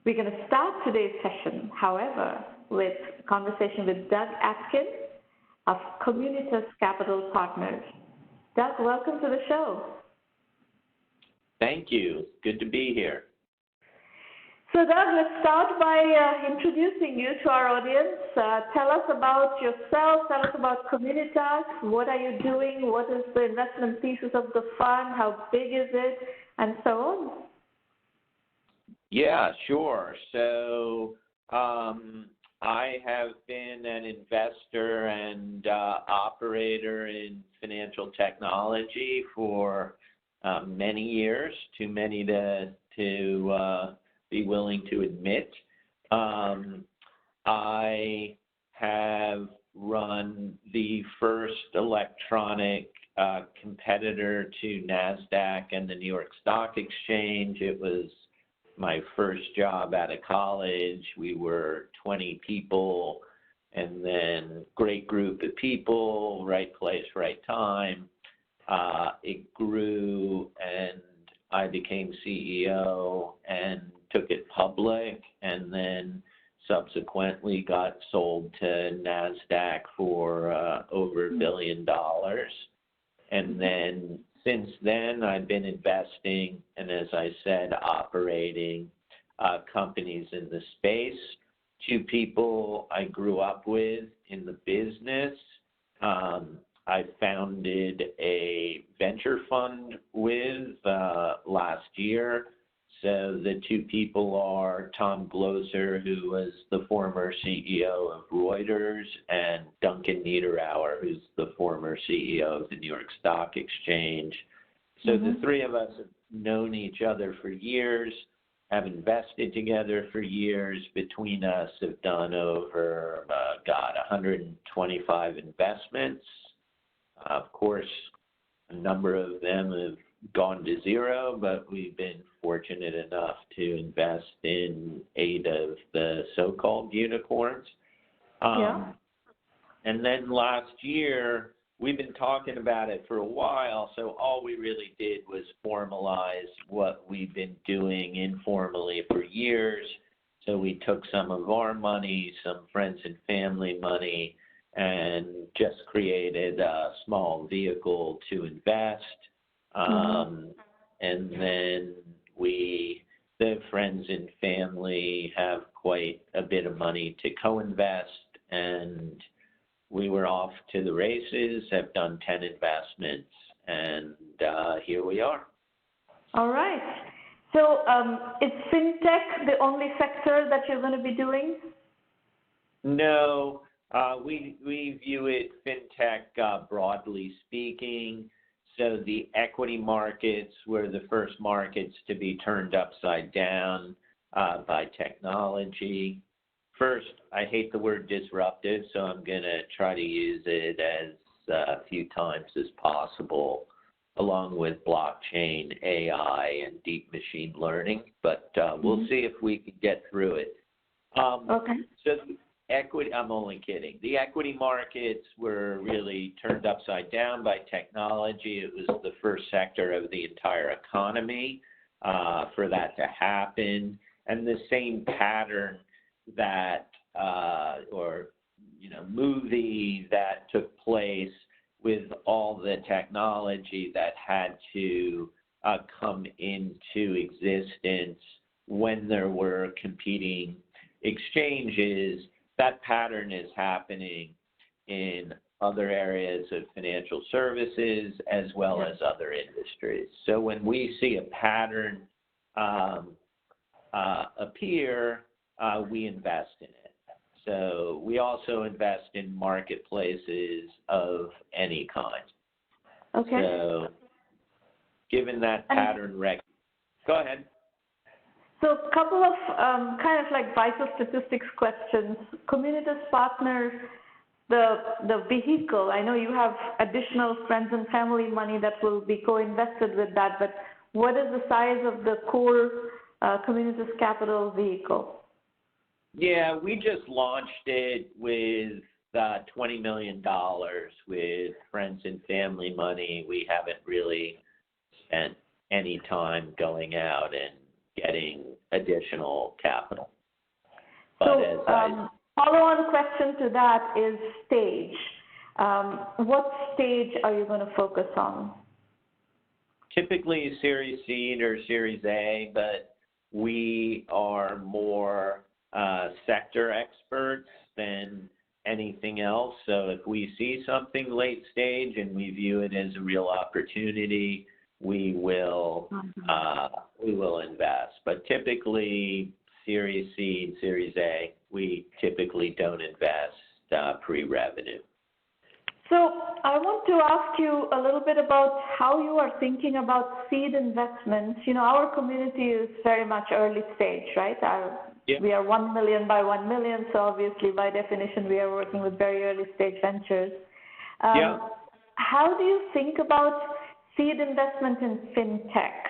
We're going to start today's session, however, with a conversation with Doug Atkin of Communitas Capital Partners. Doug, welcome to the show. Thank you. Good to be here. So, Doug, let's start by introducing you to our audience. Tell us about yourself. Tell us about Communitas. What are you doing? What is the investment thesis of the fund? How big is it? And so on. Yeah, sure. So I have been an investor and operator in financial technology for many years, too many to be willing to admit. I have run the first electronic competitor to NASDAQ and the New York Stock Exchange. It was my first job out of college. We were 20 people, and then great group of people, right place, right time. It grew, and I became CEO and took it public, and then subsequently got sold to NASDAQ for over $1 billion. And then since then, I've been investing and, as I said, operating companies in the space. Two people I grew up with in the business. I founded a venture fund with last year. So the two people are Tom Gloser, who was the former CEO of Reuters, and Duncan Niederauer, who's the former CEO of the New York Stock Exchange. So the three of us have known each other for years, have invested together for years. Between us have done over, 125 investments. Of course, a number of them have gone to zero, but we've been fortunate enough to invest in 8 of the so-called unicorns. And then last year, we've been talking about it for a while, so all we really did was formalize what we've been doing informally for years. So we took some of our money, some friends and family money, and just created a small vehicle to invest. And then the friends and family have quite a bit of money to co-invest, and we were off to the races, have done 10 investments, and here we are. All right. So is FinTech the only sector that you're going to be doing? No, we view it FinTech broadly speaking. So the equity markets were the first markets to be turned upside down by technology. First, I hate the word disruptive, so I'm going to try to use it as few times as possible, along with blockchain, AI, and deep machine learning. But we'll see if we can get through it. Okay. So equity, I'm only kidding. The equity markets were really turned upside down by technology. It was the first sector of the entire economy for that to happen. And the same pattern that, movie that took place with all the technology that had to come into existence when there were competing exchanges, that pattern is happening in other areas of financial services as well as other industries. So when we see a pattern appear, we invest in it. So we also invest in marketplaces of any kind. Okay. So given that pattern, go ahead. So a couple of kind of like vital statistics questions. Communitas Partners, the vehicle, I know you have additional friends and family money that will be co-invested with that, but what is the size of the core Communitas Capital vehicle? Yeah, we just launched it with $20 million with friends and family money. We haven't really spent any time going out and getting additional capital. So, follow-on question to that is stage. What stage are you going to focus on? Typically Series C or Series A, but we are more sector experts than anything else. So if we see something late stage and we view it as a real opportunity, we will invest. But typically Series C and Series A, we typically don't invest pre-revenue. So I want to ask you a little bit about how you are thinking about seed investments. You know, our community is very much early stage, right? We are 1Mby1M, so obviously by definition we are working with very early stage ventures. How do you think about seed investment in FinTech?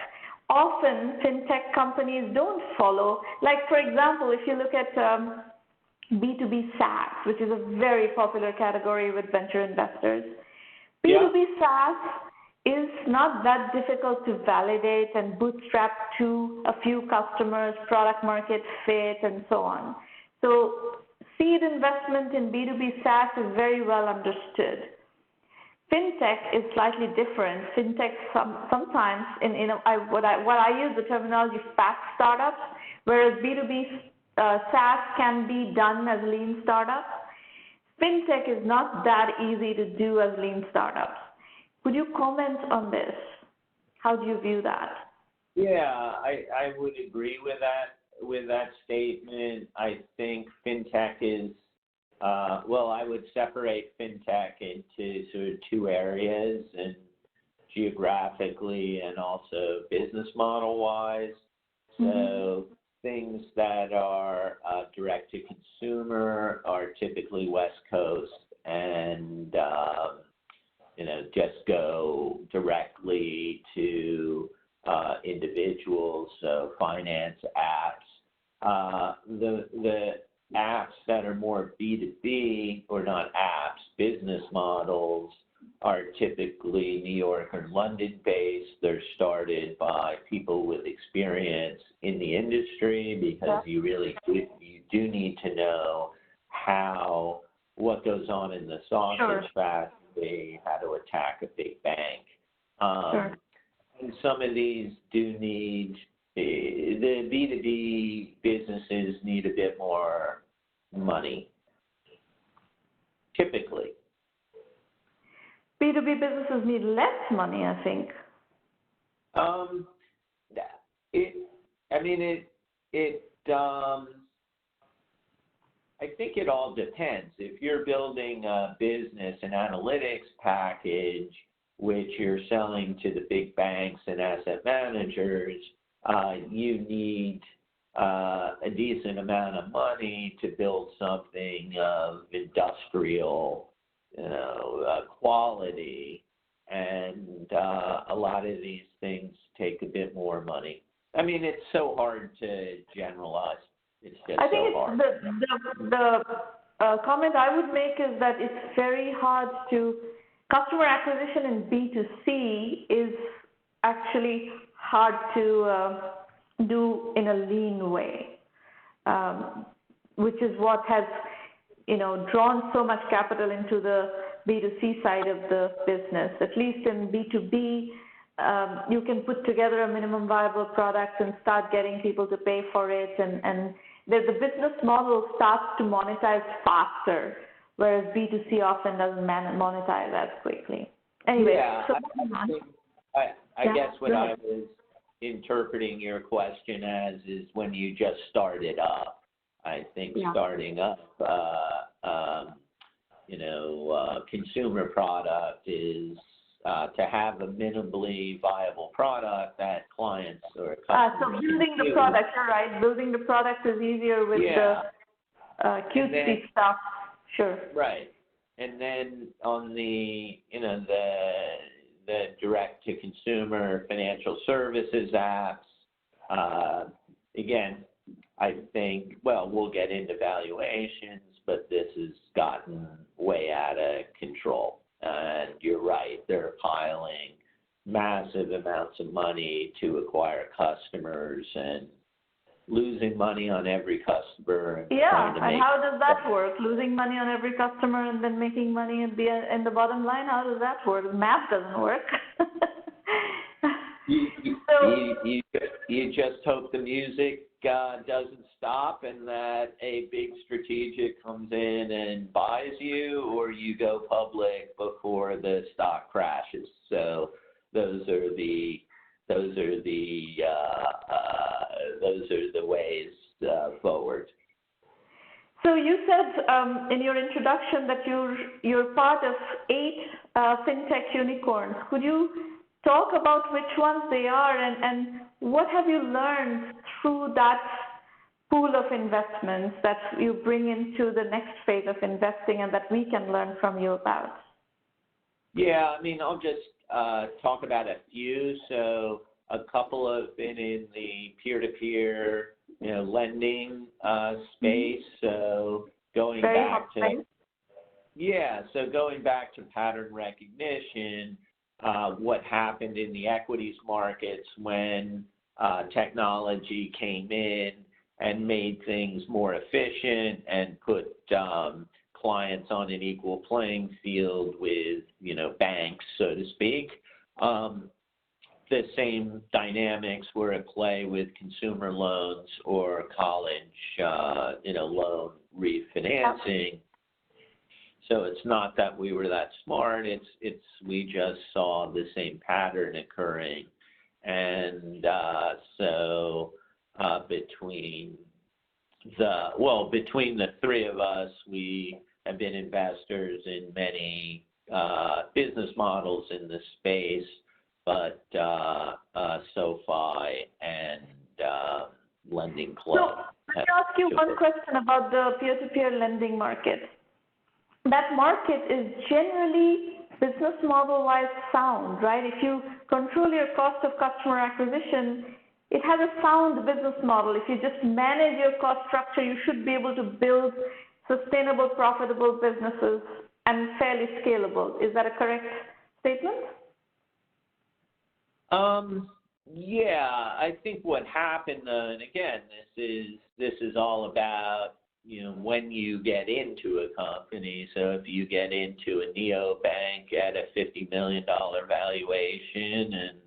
Often FinTech companies don't follow, like for example, if you look at B2B SaaS, which is a very popular category with venture investors. B2B SaaS is not that difficult to validate and bootstrap to a few customers, product market fit, and so on. So seed investment in B2B SaaS is very well understood. FinTech is slightly different. FinTech sometimes, what I use the terminology fast startups, whereas B2B SaaS can be done as lean startups. FinTech is not that easy to do as lean startups. Could you comment on this? How do you view that? Yeah, I would agree with that statement. I think FinTech is, I would separate FinTech into sort of two areas, and geographically and also business model-wise. So things that are direct to consumer are typically West Coast and just go directly to individuals, so finance apps. The apps that are more B2B, or not apps, business models, are typically New York or London based. They're started by people with experience in the industry, because you do need to know what goes on in the sausage factory, how to attack a big bank. And some of these do need, the B2B businesses need a bit more money, typically. B2B businesses need less money, I think. I think it all depends. If you're building a business, an analytics package, which you're selling to the big banks and asset managers, you need a decent amount of money to build something of industrial quality, and a lot of these things take a bit more money. I mean, it's so hard to generalize. It's just so hard. The comment I would make is that it's very hard customer acquisition in B2C is actually hard to do in a lean way, which is what has drawn so much capital into the B2C side of the business. At least in B2B, you can put together a minimum viable product and start getting people to pay for it, and the business model starts to monetize faster, whereas B2C often doesn't monetize as quickly. Anyway, I guess what I was interpreting your question as is when you just started up. I think starting up, consumer product is to have a minimally viable product that clients or customers. So building the product, you're right. Building the product is easier with the cutesy stuff. Sure. Right, and then on the the direct to consumer financial services apps, again, I think, we'll get into valuations, but this has gotten way out of control. And you're right, they're piling massive amounts of money to acquire customers, and losing money on every customer. Yeah, and how does that work? Losing money on every customer and then making money in the bottom line? How does that work? Math doesn't work. You just hope the music doesn't stop and that a big strategic comes in and buys you, or you go public before the stock crashes. So those are the ways forward. So you said in your introduction that you're part of 8 FinTech unicorns. Could you talk about which ones they are and what have you learned through that pool of investments that you bring into the next phase of investing and that we can learn from you about? Yeah, I mean, I'll just talk about a few. So a couple have been in the peer-to-peer, lending space. So going back to pattern recognition, what happened in the equities markets when technology came in and made things more efficient and put clients on an equal playing field with, banks, so to speak. The same dynamics were at play with consumer loans or college, loan refinancing. So it's not that we were that smart. We just saw the same pattern occurring, and so between the three of us, we have been investors in many business models in the space, but SoFi and Lending Club. So let me ask you one question about the peer-to-peer lending market. That market is generally business model-wise sound, right? If you control your cost of customer acquisition, it has a sound business model. If you just manage your cost structure, you should be able to build sustainable, profitable businesses and fairly scalable. Is that a correct statement? Yeah, I think what happened, and again, this is all about, when you get into a company. So if you get into a neobank at a $50 million valuation and,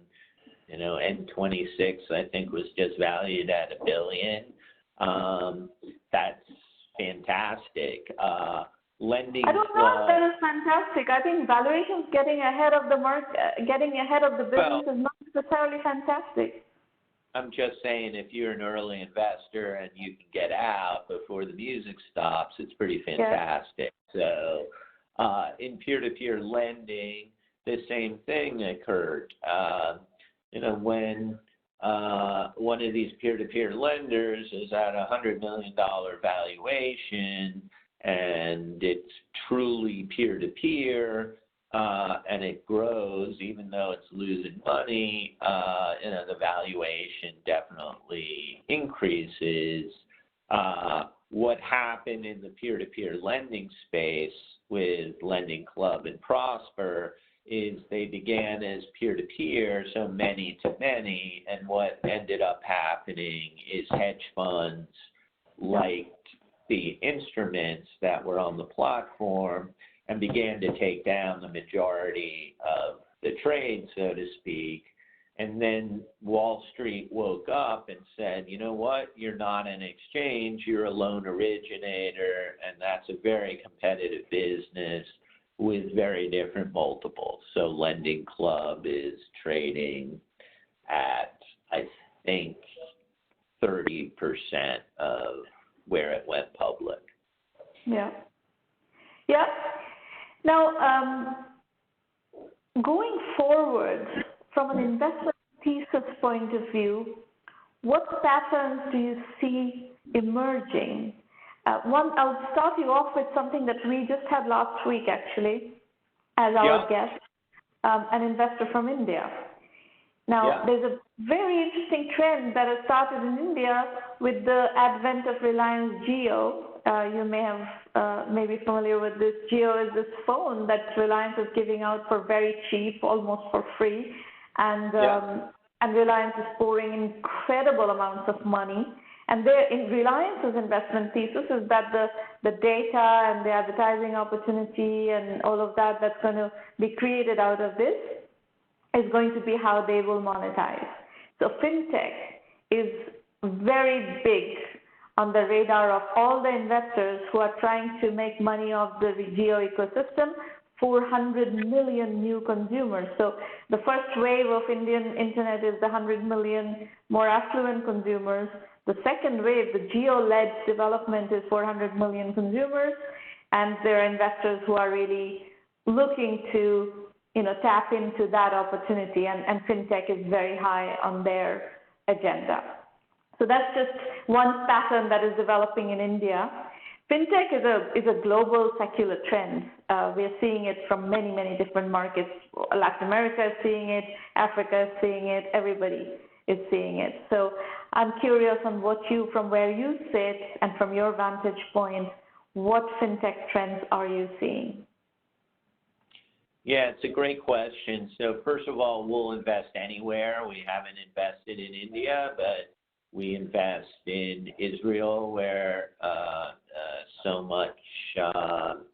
N26, I think, was just valued at $1 billion, that's fantastic. Lending. I don't know if that is fantastic. I think valuations getting ahead of the market, getting ahead of the business is not necessarily fantastic. I'm just saying, if you're an early investor and you can get out before the music stops, it's pretty fantastic. Yeah. So in peer-to-peer lending, the same thing occurred. When one of these peer-to-peer lenders is at a $100 million valuation and it's truly peer-to-peer, and it grows, even though it's losing money, the valuation definitely increases. What happened in the peer-to-peer lending space with Lending Club and Prosper is they began as peer-to-peer, so many to many, and what ended up happening is hedge funds liked the instruments that were on the platform and began to take down the majority of the trade, so to speak. And then Wall Street woke up and said, you know what, you're not an exchange, you're a loan originator, and that's a very competitive business with very different multiples. So Lending Club is trading at, I think, 30% of where it went public. Yeah. Yeah. Now, going forward, from an investment thesis point of view, what patterns do you see emerging? I'll start you off with something that we just had last week, actually, as our guest, an investor from India. Now, there's a very interesting trend that has started in India with the advent of Reliance Jio. You may be familiar with this. Jio is this phone that Reliance is giving out for very cheap, almost for free, and Reliance is pouring incredible amounts of money And in Reliance's investment thesis is that the data and the advertising opportunity and all of that that's going to be created out of this is going to be how they will monetize. So FinTech is very big on the radar of all the investors who are trying to make money off the geo ecosystem. 400 million new consumers. So the first wave of Indian internet is the 100 million more affluent consumers. The second wave, the geo-led development, is 400 million consumers, and there are investors who are really looking to, tap into that opportunity, and FinTech is very high on their agenda. So that's just one pattern that is developing in India. FinTech is a global secular trend. We are seeing it from many, many different markets. Latin America is seeing it, Africa is seeing it, everybody is seeing it. So I'm curious on from where you sit and from your vantage point, what FinTech trends are you seeing? Yeah, it's a great question. So first of all, we'll invest anywhere. We haven't invested in India, but we invest in Israel, where so much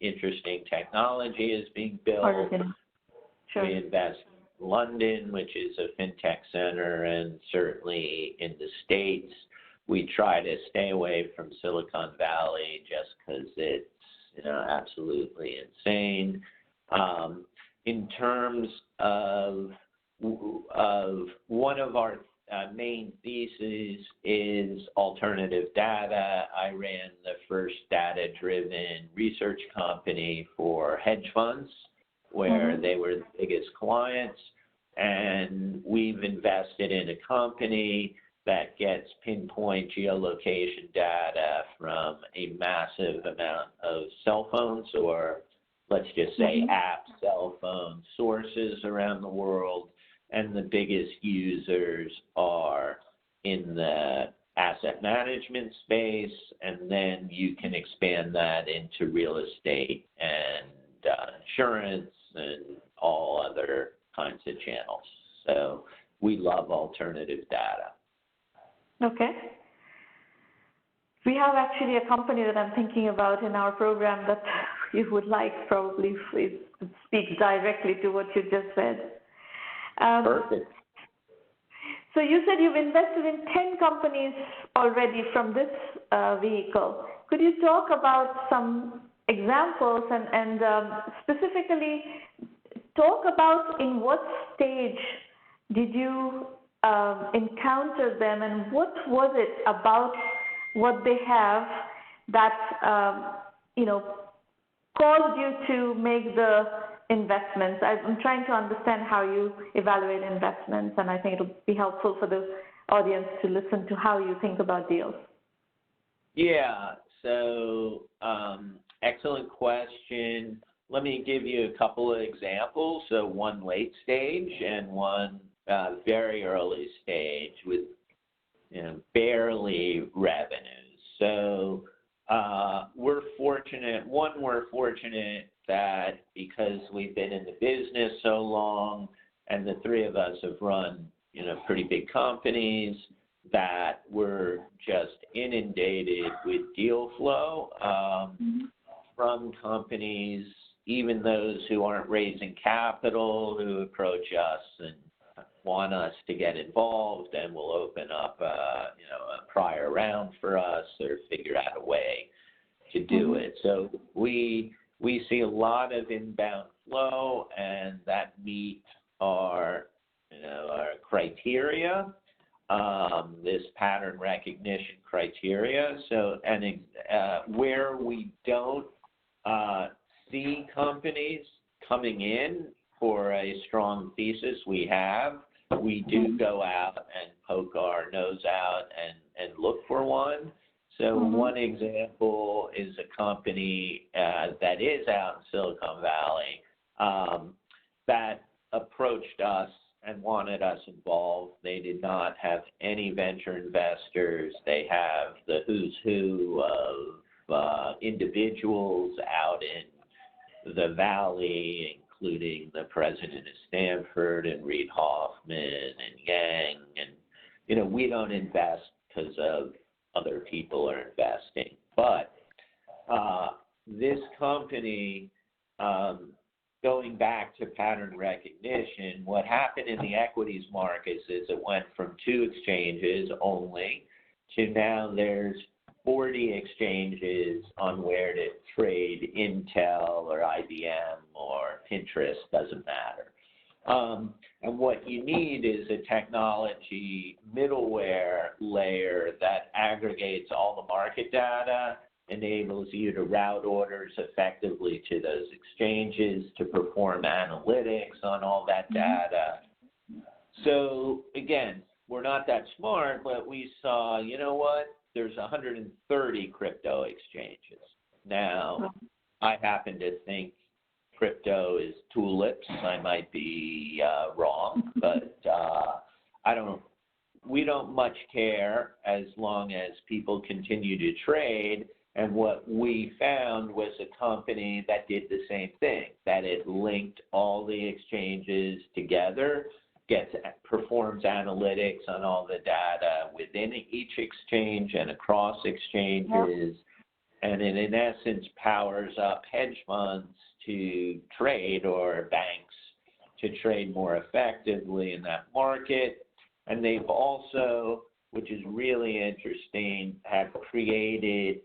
interesting technology is being built. Sure. We invest in London, which is a FinTech center, and certainly in the States. We try to stay away from Silicon Valley just because it's absolutely insane. In terms of one of our main thesis is alternative data. I ran the first data-driven research company for hedge funds, where they were the biggest clients, and we've invested in a company that gets pinpoint geolocation data from a massive amount of cell phones, or let's just say app cell phone sources around the world. And the biggest users are in the asset management space, and then you can expand that into real estate and insurance and all other kinds of channels. So we love alternative data. Okay. We have actually a company that I'm thinking about in our program that you would like probably speaks directly to what you just said. Perfect. So you said you've invested in 10 companies already from this vehicle. Could you talk about some examples and specifically talk about in what stage did you encounter them, and what was it about what they have that caused you to make the investments? I'm trying to understand how you evaluate investments, and I think it'll be helpful for the audience to listen to how you think about deals. Yeah, so excellent question. Let me give you a couple of examples. So one late stage and one very early stage with barely revenues. So we're fortunate that because we've been in the business so long, and the three of us have run, pretty big companies, that we're just inundated with deal flow from companies, even those who aren't raising capital, who approach us and want us to get involved, and we'll open up a prior round for us or figure out a way to do it. So we see a lot of inbound flow, and that meet our criteria, this pattern recognition criteria. So, and where we don't see companies coming in for a strong thesis we do go out and poke our nose out and look for one. So one example is a company that is out in Silicon Valley that approached us and wanted us involved. They did not have any venture investors. They have the who's who of individuals out in the Valley, including the president of Stanford and Reid Hoffman and Yang. And, we don't invest because of other people are investing. But this company, going back to pattern recognition, what happened in the equities markets is it went from 2 exchanges only to now there's 40 exchanges on where to trade Intel or IBM or Pinterest, doesn't matter. And what you need is a technology middleware layer that aggregates all the market data, enables you to route orders effectively to those exchanges, to perform analytics on all that data. So again, we're not that smart, but we saw, you know what, there's 130 crypto exchanges. Now, I happen to think crypto is tulips. I might be wrong, but we don't much care as long as people continue to trade. And what we found was a company that did the same thing, that it linked all the exchanges together, performs analytics on all the data within each exchange and across exchanges, and in essence powers up hedge funds to trade, or banks to trade more effectively in that market. And they've also, which is really interesting, have created,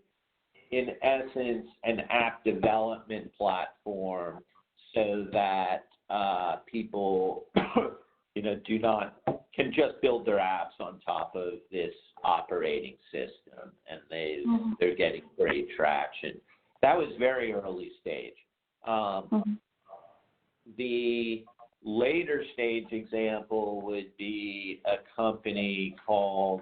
in essence, an app development platform so that people can just build their apps on top of this operating system, and they're getting great traction. That was very early stage. The later stage example would be a company called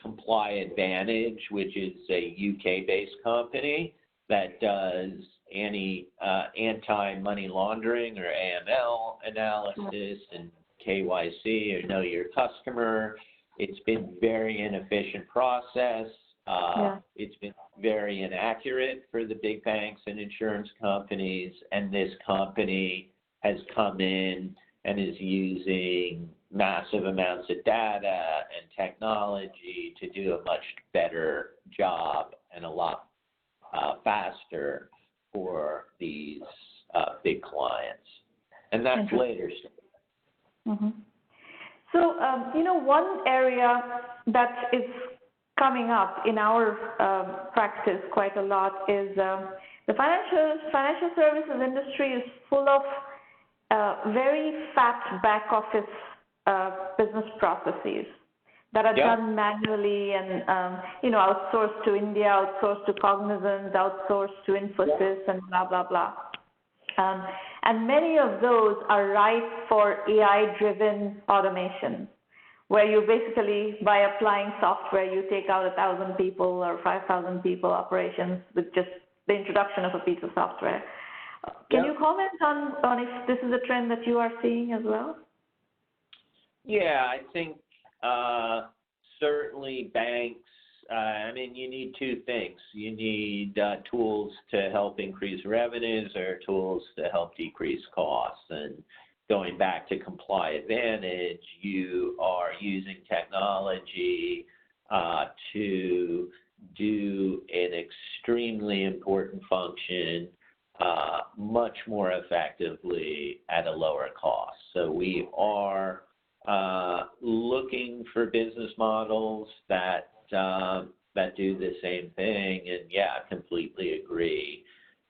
Comply Advantage, which is a UK-based company that does anti-money laundering or AML analysis and KYC, or know your customer. It's been very inefficient process. It's been very inaccurate for the big banks and insurance companies, and this company has come in and is using massive amounts of data and technology to do a much better job and a lot faster for these big clients. And that's later stage. So, one area that is coming up in our practice quite a lot is the financial services industry is full of very fat back office business processes that are done manually and outsourced to India, outsourced to Cognizant, outsourced to Infosys, and blah blah blah. And many of those are ripe for AI-driven automation, where you basically, by applying software, you take out 1,000 people or 5,000 people operations with just the introduction of a piece of software. Can you comment on if this is a trend that you are seeing as well? Yeah, I think certainly banks, you need 2 things. You need tools to help increase revenues or tools to help decrease costs. And going back to Comply Advantage, you are using technology to do an extremely important function much more effectively at a lower cost. So we are looking for business models that do the same thing. And I completely agree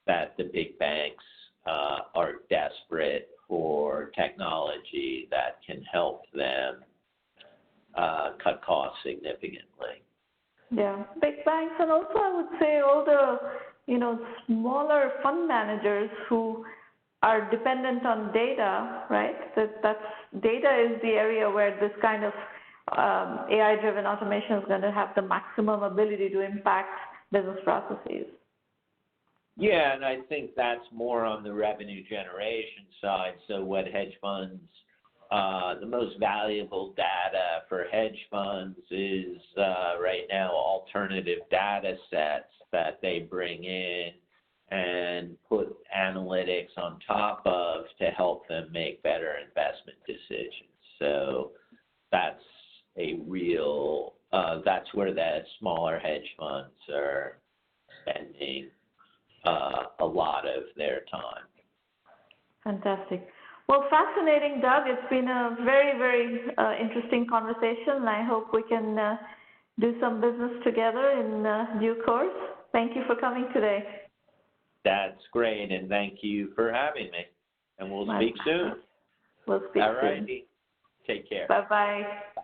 that the big banks are desperate for technology that can help them cut costs significantly. Yeah, big banks, and also I would say all the smaller fund managers who are dependent on data, right? That's data is the area where this kind of AI-driven automation is going to have the maximum ability to impact business processes. Yeah, and I think that's more on the revenue generation side. So what hedge funds, the most valuable data for hedge funds is right now alternative data sets that they bring in and put analytics on top of to help them make better investment decisions. So that's a real that's where the smaller hedge funds are spending a lot of their time. Fantastic. Well, fascinating, Doug. It's been a very, very interesting conversation, and I hope we can do some business together in due course. Thank you for coming today. That's great, and thank you for having me. And we'll speak soon. We'll speak soon. All righty. Take care. Bye-bye.